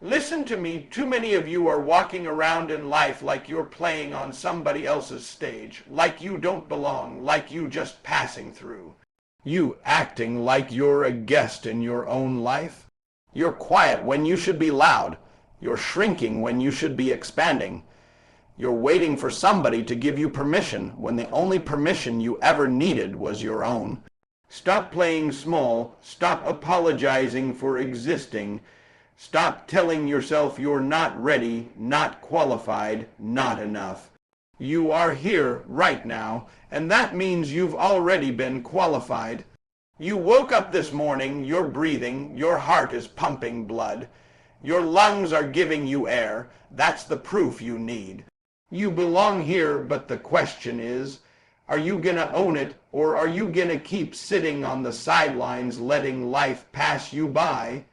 Listen to me, too many of you are walking around in life like you're playing on somebody else's stage, like you don't belong, like you just passing through. You acting like you're a guest in your own life. You're quiet when you should be loud. You're shrinking when you should be expanding. You're waiting for somebody to give you permission when the only permission you ever needed was your own. Stop playing small. Stop apologizing for existing. Stop telling yourself you're not ready, not qualified, not enough. You are here right now, and that means you've already been qualified. You woke up this morning, you're breathing, your heart is pumping blood. Your lungs are giving you air. That's the proof you need. You belong here, but the question is, are you gonna own it, or are you gonna keep sitting on the sidelines letting life pass you by?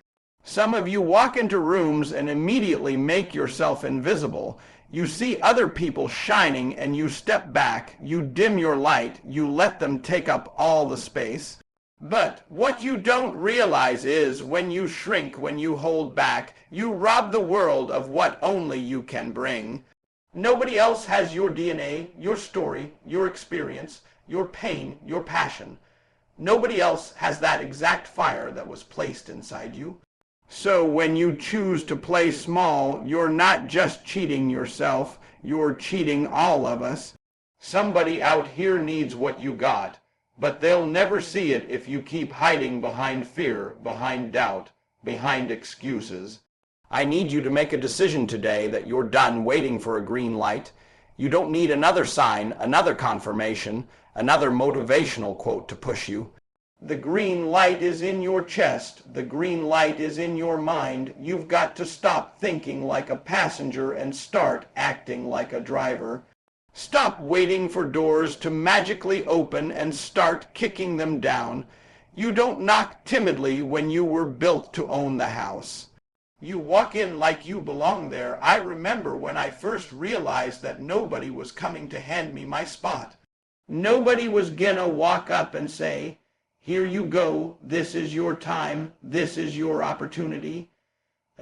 Some of you walk into rooms and immediately make yourself invisible. You see other people shining and you step back, you dim your light, you let them take up all the space. But what you don't realize is when you shrink, when you hold back, you rob the world of what only you can bring. Nobody else has your DNA, your story, your experience, your pain, your passion. Nobody else has that exact fire that was placed inside you. So when you choose to play small, you're not just cheating yourself, you're cheating all of us. Somebody out here needs what you got, but they'll never see it if you keep hiding behind fear, behind doubt, behind excuses. I need you to make a decision today that you're done waiting for a green light. You don't need another sign, another confirmation, another motivational quote to push you. The green light is in your chest. The green light is in your mind. You've got to stop thinking like a passenger and start acting like a driver. Stop waiting for doors to magically open and start kicking them down. You don't knock timidly when you were built to own the house. You walk in like you belong there. I remember when I first realized that nobody was coming to hand me my spot. Nobody was gonna walk up and say, "Here you go, this is your time, this is your opportunity."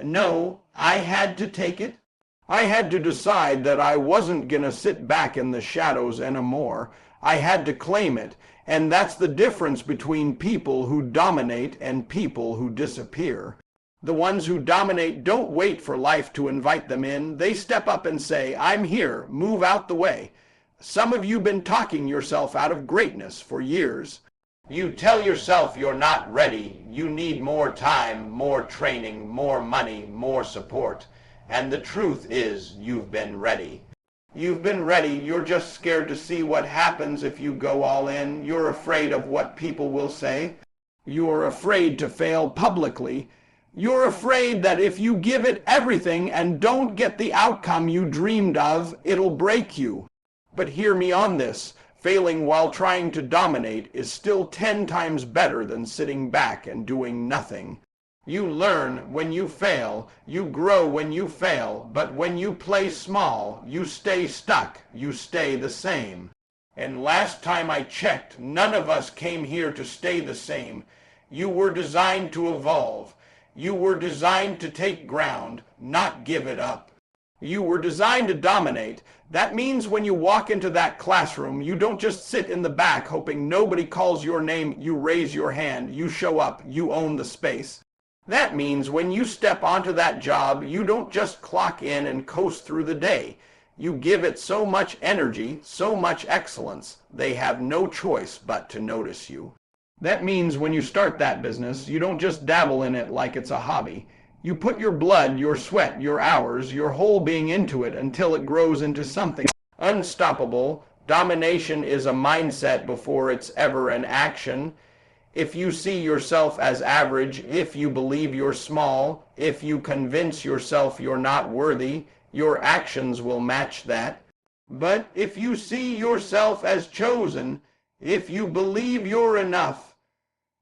No, I had to take it. I had to decide that I wasn't gonna sit back in the shadows anymore. I had to claim it, and that's the difference between people who dominate and people who disappear. The ones who dominate don't wait for life to invite them in. They step up and say, "I'm here, move out the way." Some of you have been talking yourself out of greatness for years. You tell yourself you're not ready, you need more time, more training, more money, more support. And the truth is, you've been ready. You've been ready, you're just scared to see what happens if you go all in. You're afraid of what people will say. You're afraid to fail publicly. You're afraid that if you give it everything and don't get the outcome you dreamed of, it'll break you. But hear me on this. Failing while trying to dominate is still 10 times better than sitting back and doing nothing. You learn when you fail, you grow when you fail, but when you play small, you stay stuck, you stay the same. And last time I checked, none of us came here to stay the same. You were designed to evolve. You were designed to take ground, not give it up. You were designed to dominate. That means when you walk into that classroom, you don't just sit in the back hoping nobody calls your name, you raise your hand, you show up, you own the space. That means when you step onto that job, you don't just clock in and coast through the day. You give it so much energy, so much excellence, they have no choice but to notice you. That means when you start that business, you don't just dabble in it like it's a hobby. You put your blood, your sweat, your hours, your whole being into it until it grows into something unstoppable. Domination is a mindset before it's ever an action. If you see yourself as average, if you believe you're small, if you convince yourself you're not worthy, your actions will match that. But if you see yourself as chosen, if you believe you're enough,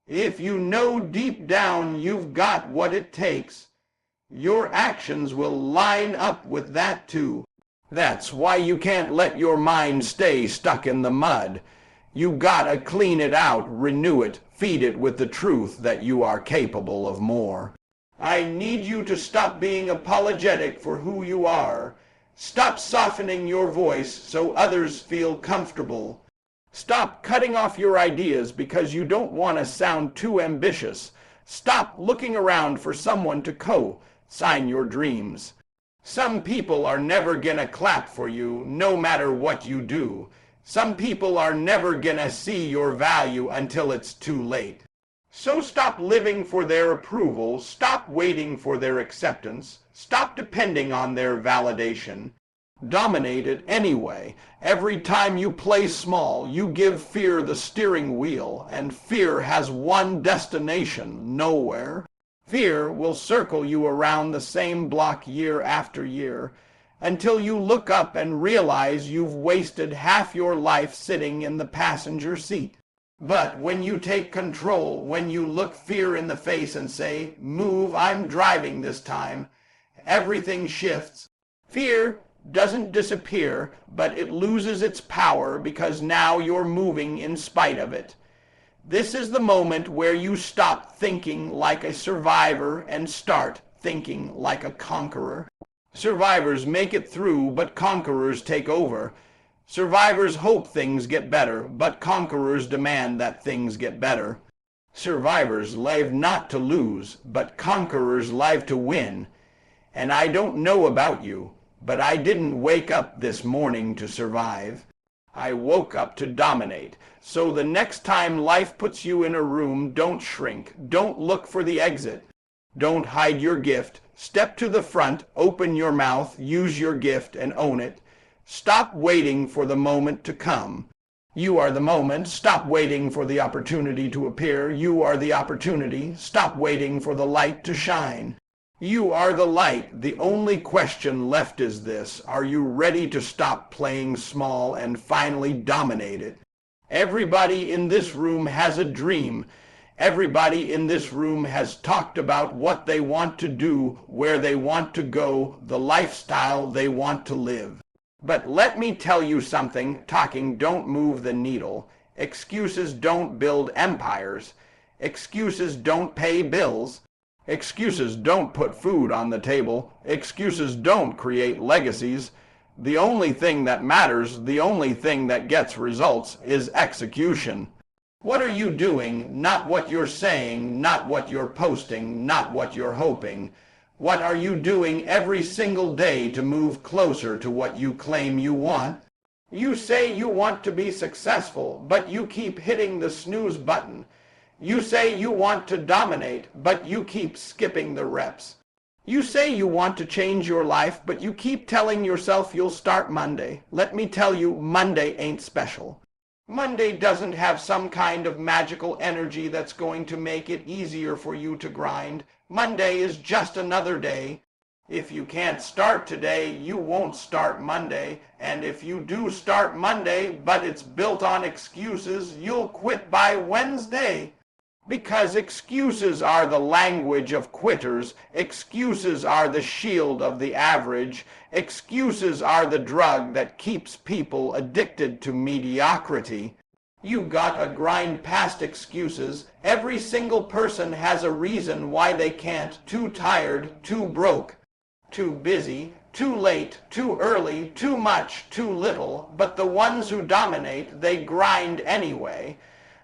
if you know deep down you've got what it takes, your actions will line up with that too. That's why you can't let your mind stay stuck in the mud. You gotta clean it out, renew it, feed it with the truth that you are capable of more. I need you to stop being apologetic for who you are. Stop softening your voice so others feel comfortable. Stop cutting off your ideas because you don't want to sound too ambitious. Stop looking around for someone to co-sign your dreams. Some people are never gonna clap for you no matter what you do. Some people are never gonna see your value until it's too late. So stop living for their approval, stop waiting for their acceptance, stop depending on their validation. Dominate it anyway. Every time you play small, you give fear the steering wheel, and fear has one destination, nowhere. Fear will circle you around the same block year after year, until you look up and realize you've wasted half your life sitting in the passenger seat. But when you take control, when you look fear in the face and say, "Move, I'm driving this time," everything shifts. Fear doesn't disappear, but it loses its power because now you're moving in spite of it. This is the moment where you stop thinking like a survivor and start thinking like a conqueror. Survivors make it through, but conquerors take over. Survivors hope things get better, but conquerors demand that things get better. Survivors live not to lose, but conquerors live to win. And I don't know about you, but I didn't wake up this morning to survive. I woke up to dominate. So the next time life puts you in a room, don't shrink. Don't look for the exit. Don't hide your gift. Step to the front, open your mouth, use your gift, and own it. Stop waiting for the moment to come. You are the moment. Stop waiting for the opportunity to appear. You are the opportunity. Stop waiting for the light to shine. You are the light. The only question left is this: are you ready to stop playing small and finally dominate it? Everybody in this room has a dream. Everybody in this room has talked about what they want to do, where they want to go, the lifestyle they want to live. But let me tell you something, talking don't move the needle. Excuses don't build empires. Excuses don't pay bills. Excuses don't put food on the table. Excuses don't create legacies. The only thing that matters, the only thing that gets results, is execution. What are you doing? Not what you're saying, not what you're posting, not what you're hoping. What are you doing every single day to move closer to what you claim you want? You say you want to be successful, but you keep hitting the snooze button. You say you want to dominate, but you keep skipping the reps. You say you want to change your life, but you keep telling yourself you'll start Monday. Let me tell you, Monday ain't special. Monday doesn't have some kind of magical energy that's going to make it easier for you to grind. Monday is just another day. If you can't start today, you won't start Monday. And if you do start Monday, but it's built on excuses, you'll quit by Wednesday. Because excuses are the language of quitters. Excuses are the shield of the average. Excuses are the drug that keeps people addicted to mediocrity. You gotta grind past excuses. Every single person has a reason why they can't. Too tired, too broke, too busy, too late, too early, too much, too little. But the ones who dominate, they grind anyway.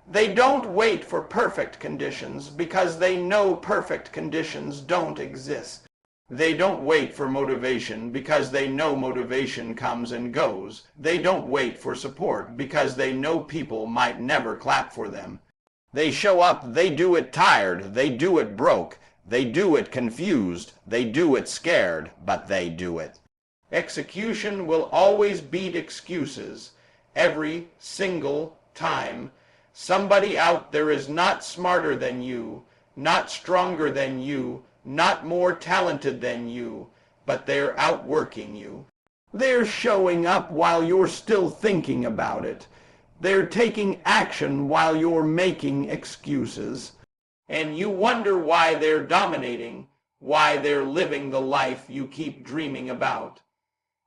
They don't wait for perfect conditions because they know perfect conditions don't exist. They don't wait for motivation because they know motivation comes and goes. They don't wait for support because they know people might never clap for them. They show up, they do it tired, they do it broke, they do it confused, they do it scared, but they do it. Execution will always beat excuses every single time. Somebody out there is not smarter than you, not stronger than you, not more talented than you, but they're outworking you. They're showing up while you're still thinking about it. They're taking action while you're making excuses. And you wonder why they're dominating, why they're living the life you keep dreaming about.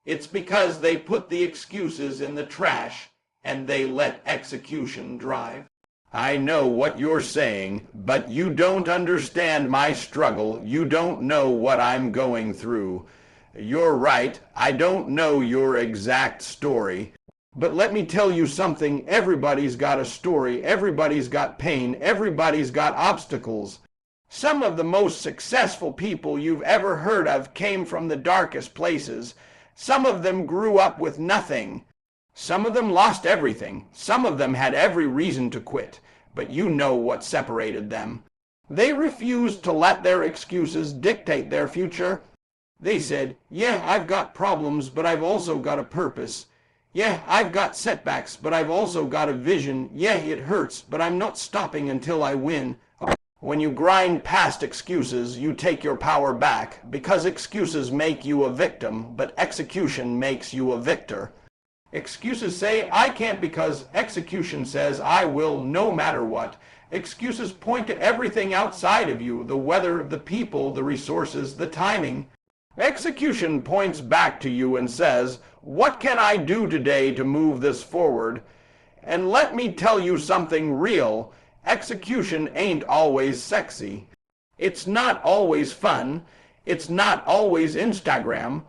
It's because they put the excuses in the trash and they let execution drive. I know what you're saying, but you don't understand my struggle. You don't know what I'm going through. You're right, I don't know your exact story. But let me tell you something, everybody's got a story, everybody's got pain, everybody's got obstacles. Some of the most successful people you've ever heard of came from the darkest places. Some of them grew up with nothing. Some of them lost everything. Some of them had every reason to quit. But you know what separated them. They refused to let their excuses dictate their future. They said, yeah, I've got problems, but I've also got a purpose. Yeah, I've got setbacks, but I've also got a vision. Yeah, it hurts, but I'm not stopping until I win. When you grind past excuses, you take your power back, because excuses make you a victim, but execution makes you a victor. Excuses say, I can't because execution says, I will no matter what. Excuses point to everything outside of you, the weather, the people, the resources, the timing. Execution points back to you and says, what can I do today to move this forward? And let me tell you something real. Execution ain't always sexy. It's not always fun. It's not always Instagram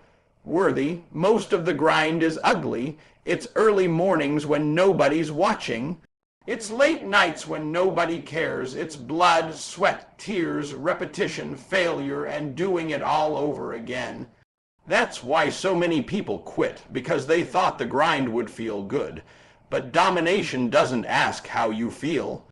worthy. Most of the grind is ugly. It's early mornings when nobody's watching. It's late nights when nobody cares. It's blood, sweat, tears, repetition, failure, and doing it all over again. That's why so many people quit, because they thought the grind would feel good. But domination doesn't ask how you feel.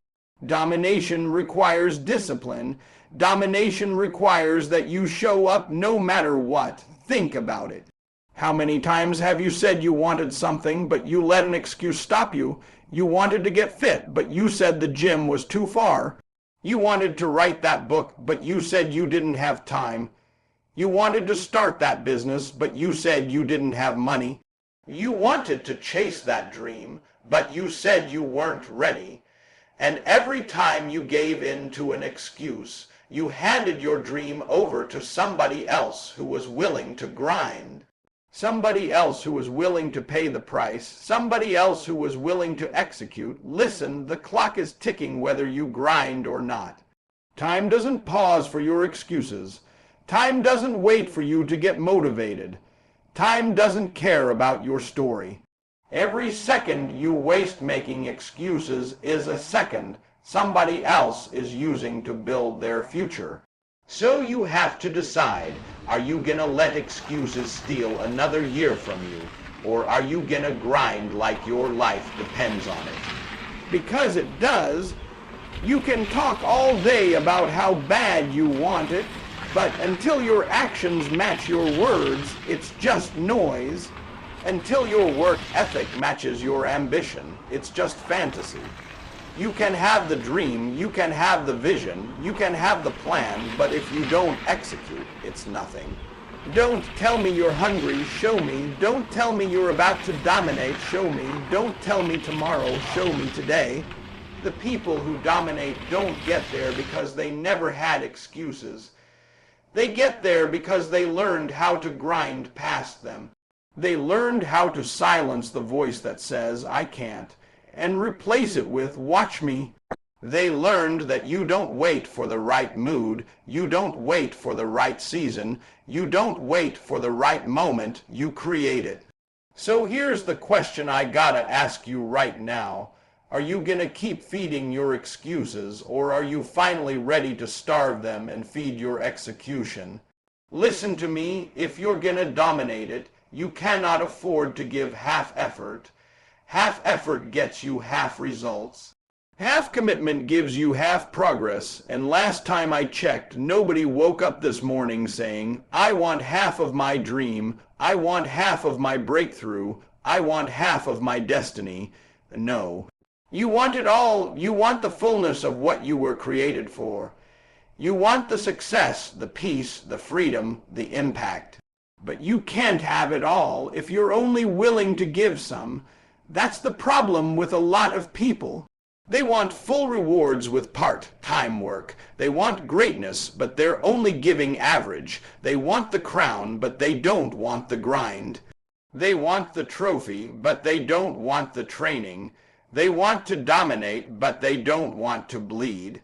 Domination requires discipline. Domination requires that you show up no matter what. Think about it. How many times have you said you wanted something, but you let an excuse stop you? You wanted to get fit, but you said the gym was too far. You wanted to write that book, but you said you didn't have time. You wanted to start that business, but you said you didn't have money. You wanted to chase that dream, but you said you weren't ready. And every time you gave in to an excuse, you handed your dream over to somebody else who was willing to grind. Somebody else who was willing to pay the price, somebody else who was willing to execute. Listen, the clock is ticking whether you grind or not. Time doesn't pause for your excuses. Time doesn't wait for you to get motivated. Time doesn't care about your story. Every second you waste making excuses is a second somebody else is using to build their future. So you have to decide, are you gonna let excuses steal another year from you? Or are you gonna grind like your life depends on it? Because it does. You can talk all day about how bad you want it, but until your actions match your words, it's just noise. Until your work ethic matches your ambition, it's just fantasy. You can have the dream, you can have the vision, you can have the plan, but if you don't execute, it's nothing. Don't tell me you're hungry, show me. Don't tell me you're about to dominate, show me. Don't tell me tomorrow, show me today. The people who dominate don't get there because they never had excuses. They get there because they learned how to grind past them. They learned how to silence the voice that says, I can't, and replace it with, watch me. They learned that you don't wait for the right mood, you don't wait for the right season, you don't wait for the right moment, you create it. So here's the question I gotta ask you right now. Are you gonna keep feeding your excuses, or are you finally ready to starve them and feed your execution? Listen to me, if you're gonna dominate it, you cannot afford to give half effort. Half effort gets you half results. Half commitment gives you half progress, and last time I checked, nobody woke up this morning saying, I want half of my dream, I want half of my breakthrough, I want half of my destiny. No. You want it all. You want the fullness of what you were created for. You want the success, the peace, the freedom, the impact. But you can't have it all if you're only willing to give some. That's the problem with a lot of people. They want full rewards with part-time work. They want greatness, but they're only giving average. They want the crown, but they don't want the grind. They want the trophy, but they don't want the training. They want to dominate, but they don't want to bleed.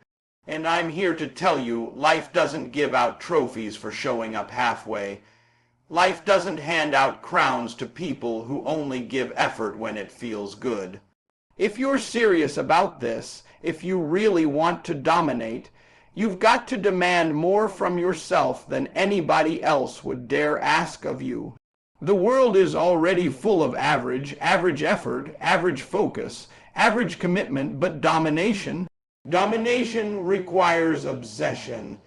And I'm here to tell you, life doesn't give out trophies for showing up halfway. Life doesn't hand out crowns to people who only give effort when it feels good. If you're serious about this, if you really want to dominate, you've got to demand more from yourself than anybody else would dare ask of you. The world is already full of average effort, average focus, average commitment, but domination requires obsession.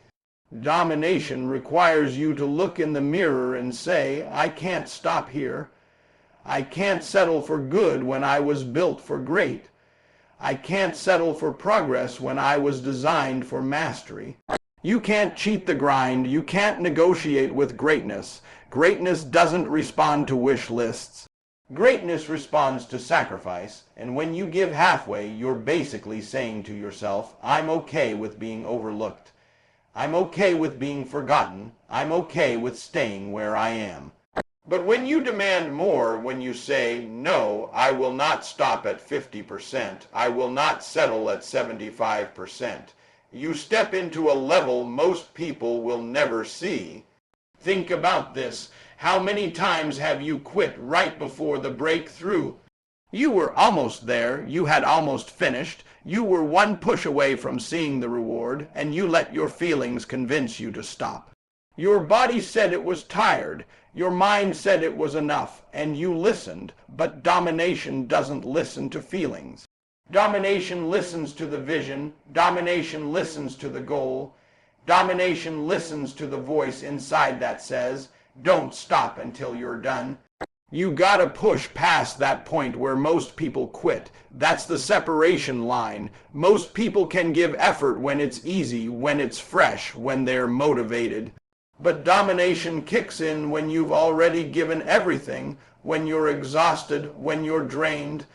Domination requires you to look in the mirror and say, I can't stop here. I can't settle for good when I was built for great. I can't settle for progress when I was designed for mastery. You can't cheat the grind. You can't negotiate with greatness. Greatness doesn't respond to wish lists. Greatness responds to sacrifice, and when you give halfway, you're basically saying to yourself, I'm okay with being overlooked. I'm okay with being forgotten. I'm okay with staying where I am. But when you demand more, when you say, no, I will not stop at 50%, I will not settle at 75%, you step into a level most people will never see. Think about this. How many times have you quit right before the breakthrough? You were almost there, you had almost finished, you were one push away from seeing the reward, and you let your feelings convince you to stop. Your body said it was tired, your mind said it was enough, and you listened, but domination doesn't listen to feelings. Domination listens to the vision, domination listens to the goal, domination listens to the voice inside that says, don't stop until you're done. You gotta push past that point where most people quit. That's the separation line. Most people can give effort when it's easy, when it's fresh, when they're motivated. But domination kicks in when you've already given everything, when you're exhausted, when you're drained,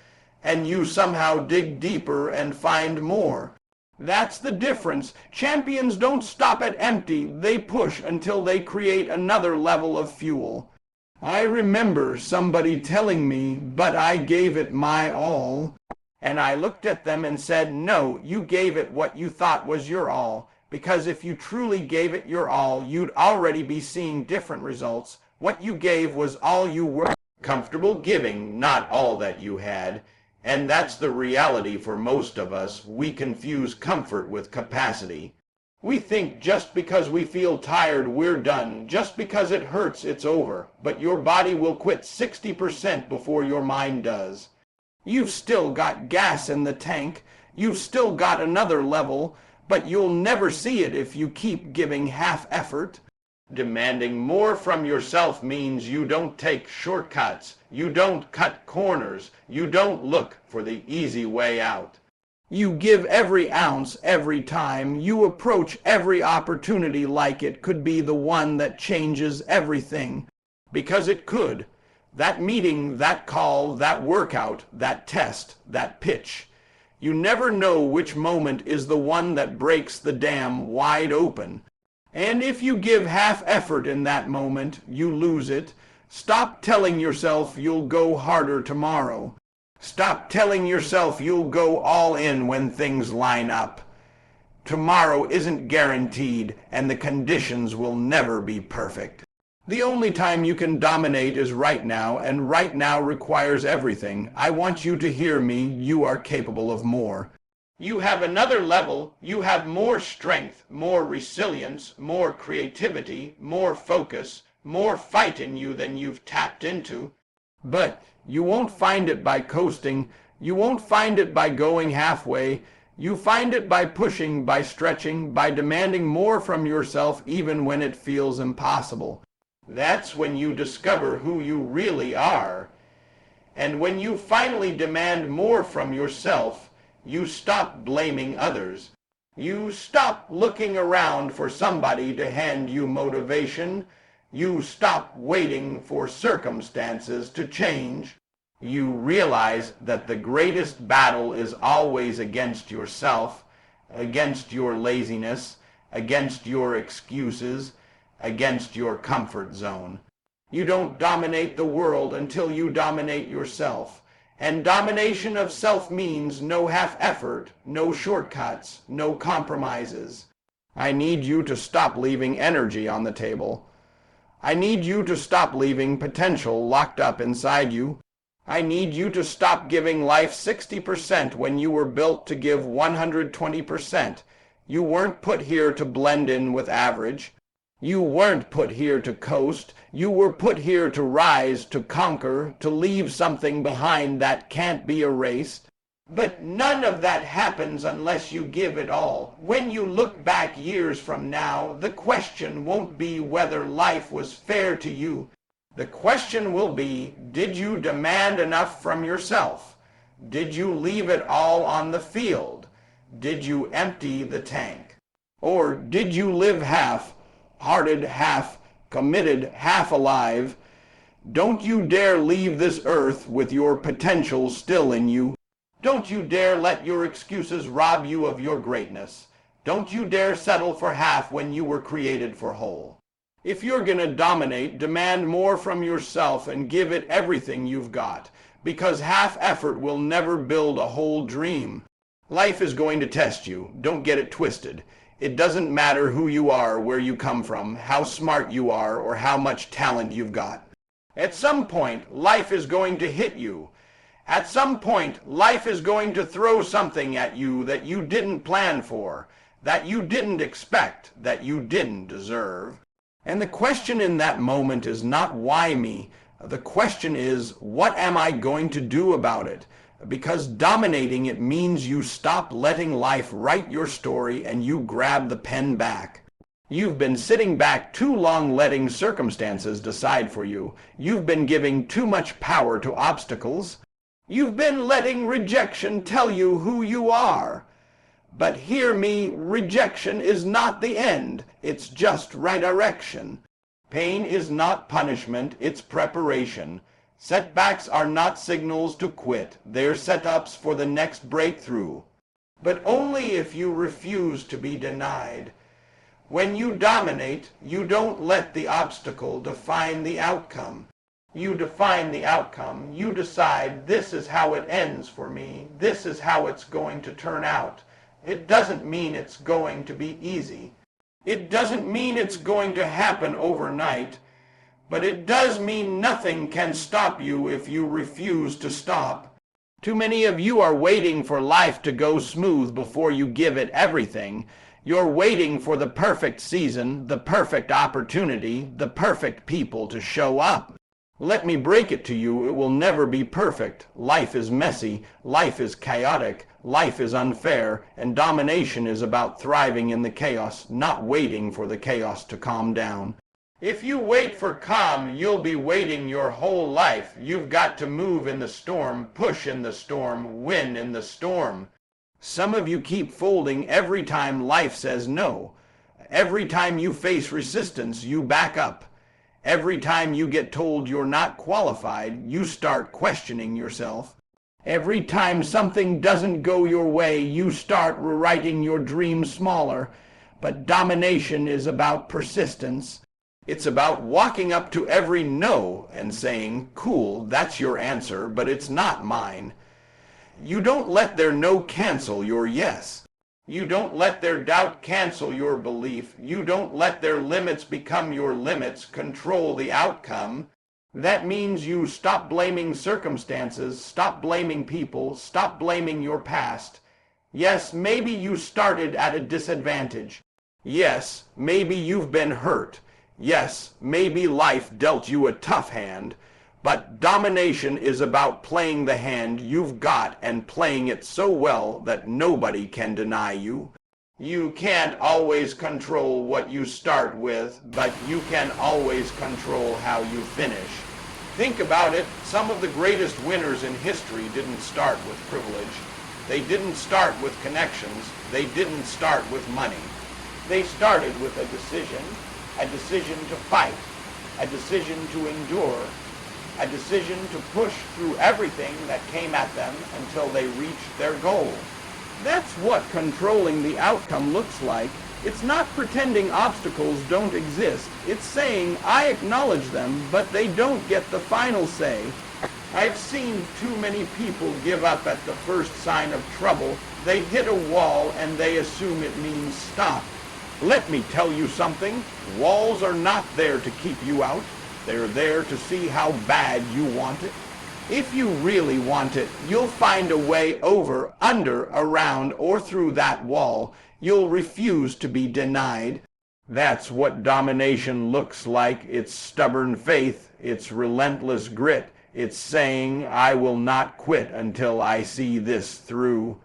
and you somehow dig deeper and find more. That's the difference. Champions don't stop at empty. They push until they create another level of fuel. I remember somebody telling me, but I gave it my all. And I looked at them and said, no, you gave it what you thought was your all. Because if you truly gave it your all, you'd already be seeing different results. What you gave was all you were comfortable giving, not all that you had. And that's the reality for most of us. We confuse comfort with capacity. We think just because we feel tired, we're done. Just because it hurts, it's over. But your body will quit 60% before your mind does. You've still got gas in the tank. You've still got another level, but you'll never see it if you keep giving half effort. Demanding more from yourself means you don't take shortcuts. You don't cut corners. You don't look for the easy way out. You give every ounce every time. You approach every opportunity like it could be the one that changes everything. Because it could. That meeting, that call, that workout, that test, that pitch. You never know which moment is the one that breaks the dam wide open. And if you give half effort in that moment, you lose it. Stop telling yourself you'll go harder tomorrow. Stop telling yourself you'll go all in when things line up. Tomorrow isn't guaranteed, and the conditions will never be perfect. The only time you can dominate is right now, and right now requires everything. I want you to hear me. You are capable of more. You have another level. You have more strength, more resilience, more creativity, more focus, more fight in you than you've tapped into. But you won't find it by coasting. You won't find it by going halfway. You find it by pushing, by stretching, by demanding more from yourself even when it feels impossible. That's when you discover who you really are. And when you finally demand more from yourself, you stop blaming others. You stop looking around for somebody to hand you motivation. You stop waiting for circumstances to change. You realize that the greatest battle is always against yourself, against your laziness, against your excuses, against your comfort zone. You don't dominate the world until you dominate yourself. And domination of self means no half-effort, no shortcuts, no compromises. I need you to stop leaving energy on the table. I need you to stop leaving potential locked up inside you. I need you to stop giving life 60% when you were built to give 120%. You weren't put here to blend in with average. You weren't put here to coast. You were put here to rise, to conquer, to leave something behind that can't be erased. But none of that happens unless you give it all. When you look back years from now, the question won't be whether life was fair to you. The question will be, did you demand enough from yourself? Did you leave it all on the field? Did you empty the tank? Or did you live half-hearted, half committed, half alive? Don't you dare leave this earth with your potential still in you. Don't you dare let your excuses rob you of your greatness. Don't you dare settle for half when you were created for whole. If you're going to dominate, demand more from yourself and give it everything you've got, because half effort will never build a whole dream. Life is going to test you. Don't get it twisted. It doesn't matter who you are, where you come from, how smart you are, or how much talent you've got. At some point, life is going to hit you. At some point, life is going to throw something at you that you didn't plan for, that you didn't expect, that you didn't deserve. And the question in that moment is not why me. The question is, what am I going to do about it? Because dominating it means you stop letting life write your story and you grab the pen back. You've been sitting back too long letting circumstances decide for you. You've been giving too much power to obstacles. You've been letting rejection tell you who you are. But hear me, rejection is not the end. It's just redirection. Pain is not punishment, it's preparation. Setbacks are not signals to quit. They're setups for the next breakthrough. But only if you refuse to be denied. When you dominate, you don't let the obstacle define the outcome. You define the outcome. You decide, this is how it ends for me. This is how it's going to turn out. It doesn't mean it's going to be easy. It doesn't mean it's going to happen overnight. But it does mean nothing can stop you if you refuse to stop. Too many of you are waiting for life to go smooth before you give it everything. You're waiting for the perfect season, the perfect opportunity, the perfect people to show up. Let me break it to you, it will never be perfect. Life is messy, life is chaotic, life is unfair, and domination is about thriving in the chaos, not waiting for the chaos to calm down. If you wait for calm, you'll be waiting your whole life. You've got to move in the storm, push in the storm, win in the storm. Some of you keep folding every time life says no. Every time you face resistance, you back up. Every time you get told you're not qualified, you start questioning yourself. Every time something doesn't go your way, you start rewriting your dream smaller. But domination is about persistence. It's about walking up to every no and saying, cool, that's your answer, but it's not mine. You don't let their no cancel your yes. You don't let their doubt cancel your belief. You don't let their limits become your limits, control the outcome. That means you stop blaming circumstances, stop blaming people, stop blaming your past. Yes, maybe you started at a disadvantage. Yes, maybe you've been hurt. Yes, maybe life dealt you a tough hand. But domination is about playing the hand you've got and playing it so well that nobody can deny you. You can't always control what you start with, but you can always control how you finish. Think about it. Some of the greatest winners in history didn't start with privilege. They didn't start with connections. They didn't start with money. They started with a decision to fight, a decision to endure, a decision to push through everything that came at them until they reached their goal. That's what controlling the outcome looks like. It's not pretending obstacles don't exist. It's saying, I acknowledge them, but they don't get the final say. I've seen too many people give up at the first sign of trouble. They hit a wall and they assume it means stop. Let me tell you something. Walls are not there to keep you out. They're there to see how bad you want it. If you really want it, you'll find a way over, under, around, or through that wall. You'll refuse to be denied. That's what domination looks like. It's stubborn faith. It's relentless grit. It's saying, I will not quit until I see this through.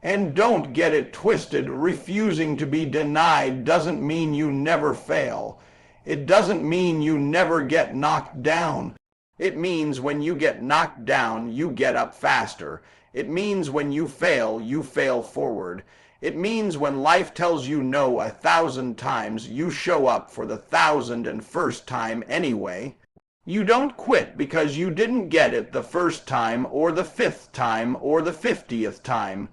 And don't get it twisted. Refusing to be denied doesn't mean you never fail. It doesn't mean you never get knocked down. It means when you get knocked down, you get up faster. It means when you fail forward. It means when life tells you no 1,000 times, you show up for the 1,001st time anyway. You don't quit because you didn't get it the first time, or the 5th time, or the 50th time.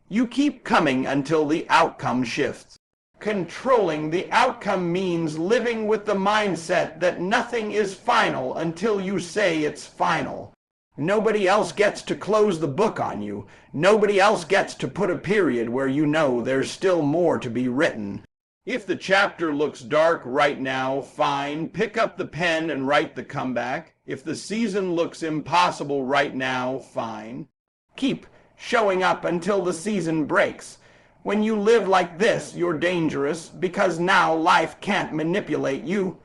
You keep coming until the outcome shifts. Controlling the outcome means living with the mindset that nothing is final until you say it's final. Nobody else gets to close the book on you. Nobody else gets to put a period where you know there's still more to be written. If the chapter looks dark right now, fine. Pick up the pen and write the comeback. If the season looks impossible right now, fine. Keep showing up until the season breaks. When you live like this, you're dangerous, because now life can't manipulate you.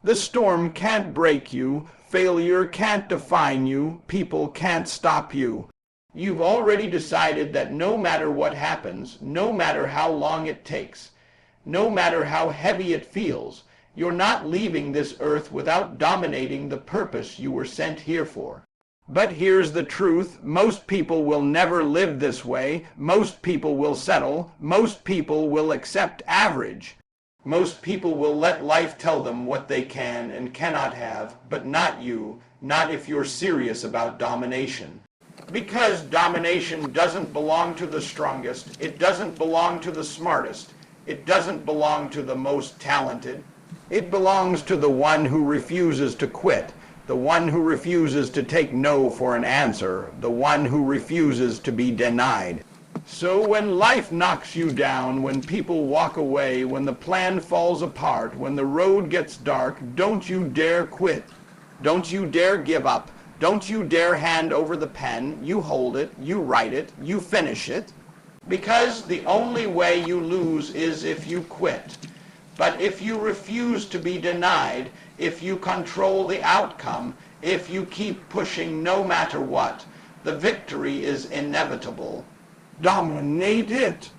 The storm can't break you. Failure can't define you. People can't stop you. You've already decided that no matter what happens, no matter how long it takes, no matter how heavy it feels, you're not leaving this earth without dominating the purpose you were sent here for. But here's the truth. Most people will never live this way. Most people will settle. Most people will accept average. Most people will let life tell them what they can and cannot have, but not you, not if you're serious about domination. Because domination doesn't belong to the strongest, it doesn't belong to the smartest, it doesn't belong to the most talented. It belongs to the one who refuses to quit, the one who refuses to take no for an answer, the one who refuses to be denied. So when life knocks you down, when people walk away, when the plan falls apart, when the road gets dark, don't you dare quit. Don't you dare give up. Don't you dare hand over the pen. You hold it, you write it, you finish it. Because the only way you lose is if you quit. But if you refuse to be denied, if you control the outcome, if you keep pushing no matter what, the victory is inevitable. Dominate it.